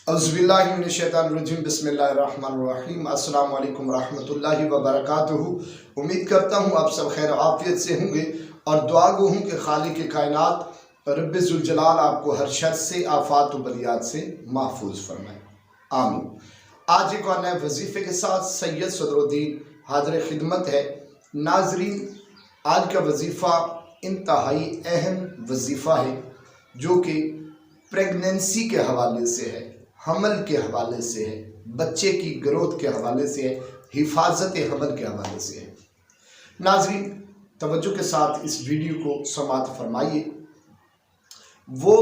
औज़ुबिल्लाहिमिनश्शैतानिर्रजीम बिस्मिल्लाहिर्रहमानिर्रहीम। अस्सलाम वालेकुम रहमतुल्लाहि व बरकातुहू। उम्मीद करता हूँ आप सब खैर आफियत से होंगे और दुआ गो हूँ कि खालिक कायनात रब्बे ज़ुल जलाल आपको हर शर से, आफात व बलियात से महफूज फरमाए, आमीन। आज एक और नए वजीफ़े के साथ सैयद सदरुद्दीन हाज़िर खिदमत है। नाज़रीन, आज का वजीफ़ा इंतहाई अहम वजीफ़ा है जो कि प्रेगनेंसी के हवाले से है, हमल के हवाले से है, बच्चे की ग्रोथ के हवाले से है, हिफाजत हमल के हवाले से है। नाज़रीन, तवज्जो के साथ इस वीडियो को समाअत फरमाइए। वो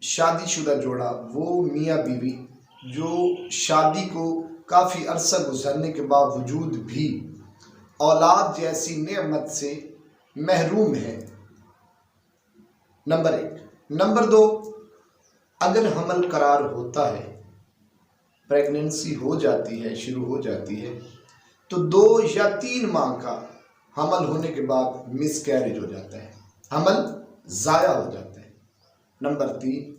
शादीशुदा जोड़ा, वो मियाँ बीवी जो शादी को काफ़ी अरसा गुजरने के बावजूद भी औलाद जैसी नेमत से महरूम है, नंबर 1। नंबर 2, अगर हमल करार होता है, प्रेगनेंसी हो जाती है, शुरू हो जाती है, तो 2 या 3 माह का हमल होने के बाद मिसकैरेज हो जाता है, हमल ज़ाया हो जाता है। नंबर 3,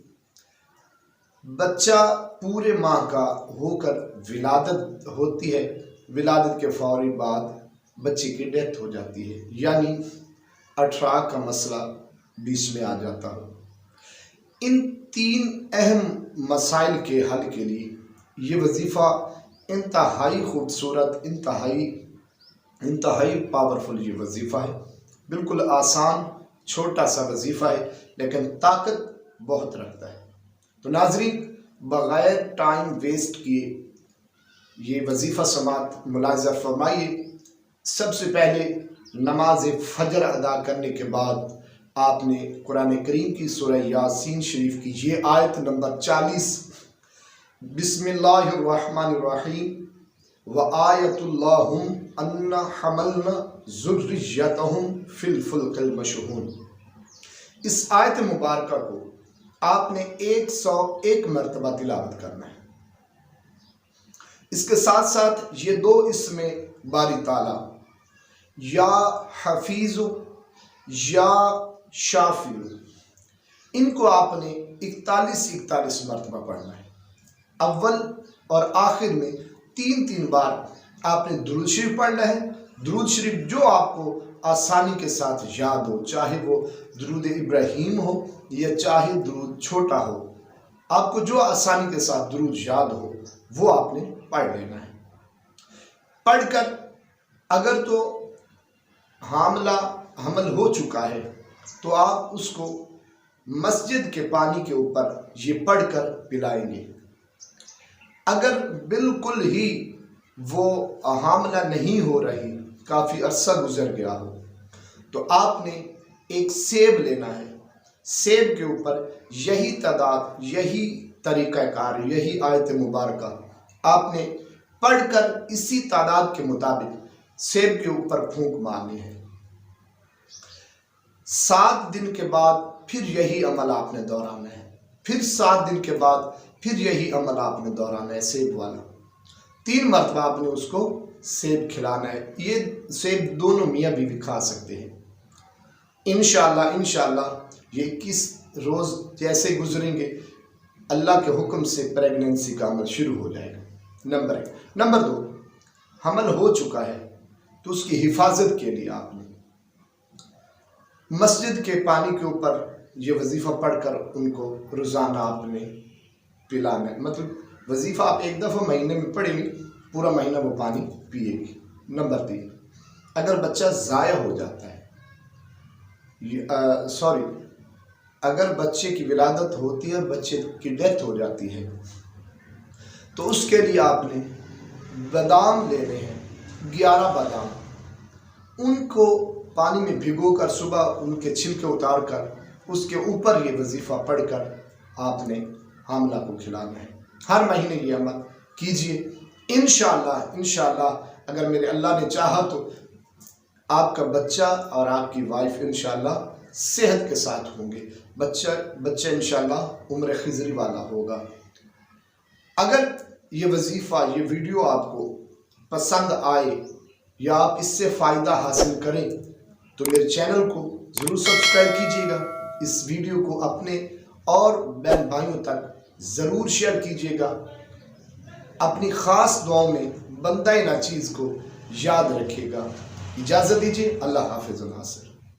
बच्चा पूरे माह का होकर विलादत होती है, विलादत के फौरी बाद बच्चे की डेथ हो जाती है, यानी 18 का मसला बीच में आ जाता हो। इन 3 अहम मसाइल के हल के लिए ये वजीफ़ा इंतहाई खूबसूरत, इंतहाई पावरफुल ये वजीफ़ा है। बिल्कुल आसान छोटा सा वजीफ़ा है, लेकिन ताकत बहुत रखता है। तो नाज़रीन, बग़ैर टाइम वेस्ट किए ये वजीफ़ा समाअत मुलाज़ा फरमाइए। सबसे पहले नमाज फ़जर अदा करने के बाद आपने कुरान करीम की सूरह यासीन शरीफ की ये आयत नंबर 40, बिस्मिल्लाहिर्रहमानिर्रहीम व आयतुल्लाहुम अन्ना हमलना ज़ुर्रियतहुम फिल फुल्किल मशहून, इस आयत मुबारका को आपने 101 मरतबा तिलावत करना है। इसके साथ साथ ये 2 इसमें बारी ताला या हफीज़ु या शाफिउ, इनको आपने 41 मरतबा पढ़ना है। अव्वल और आखिर में 3 बार आपने दुरूद शरीफ पढ़ना है। दुरूद शरीफ जो आपको आसानी के साथ याद हो, चाहे वो दुरूद इब्राहीम हो या चाहे दुरूद छोटा हो, आपको जो आसानी के साथ दुरूद याद हो वो आपने पढ़ लेना है। पढ़कर अगर तो हमल हो चुका है तो आप उसको मस्जिद के पानी के ऊपर ये पढ़कर पिलाएंगे। अगर बिल्कुल ही वो हामला नहीं हो रही, काफ़ी अरसा गुजर गया हो, तो आपने एक सेब लेना है। सेब के ऊपर यही तादाद, यही तरीक़ाकार, यही आयत मुबारका आपने पढ़कर इसी तादाद के मुताबिक सेब के ऊपर फूंक मारनी है। 7 दिन के बाद फिर यही अमल आपने दोहराना है, फिर 7 दिन के बाद फिर यही अमल आपने दोहराना है, सेब वाला। 3 मरतबा आपने उसको सेब खिलाना है। ये सेब दोनों मियाँ बीवी खा सकते हैं। इंशाअल्लाह ये 21 रोज़ जैसे गुजरेंगे, अल्लाह के हुक्म से प्रेगनेंसी का अमल शुरू हो जाएगा, नंबर 1। नंबर 2, हमल हो चुका है तो उसकी हिफाजत के लिए आपने मस्जिद के पानी के ऊपर ये वजीफ़ा पढ़कर उनको रोज़ाना आपने पिलाना है। मतलब वजीफ़ा आप एक दफ़ा महीने में पढ़ेंगे, पूरा महीना वो पानी पिएगी। नंबर 3, अगर बच्चा ज़ाया हो जाता है, अगर बच्चे की विलादत होती है, बच्चे की डेथ हो जाती है, तो उसके लिए आपने बादाम लेने हैं, 11 बादाम, उनको पानी में भिगोकर सुबह उनके छिलके उतार कर उसके ऊपर ये वजीफ़ा पढ़कर आपने हामला को खिलाना है। हर महीने ये अमल कीजिए। इंशाअल्लाह अगर मेरे अल्लाह ने चाहा तो आपका बच्चा और आपकी वाइफ इंशाअल्लाह सेहत के साथ होंगे। बच्चा इंशाअल्लाह उम्र खिजरी वाला होगा। अगर ये वजीफ़ा, ये वीडियो आपको पसंद आए या आप इससे फ़ायदा हासिल करें तो मेरे चैनल को ज़रूर सब्सक्राइब कीजिएगा। इस वीडियो को अपने और बहन भाइयों तक ضرور شیئر کیجیے گا. اپنی خاص دعاؤں میں بندہ ناچیز کو یاد رکھیے گا. اجازت دیجیے. اللہ حافظ و ناصر.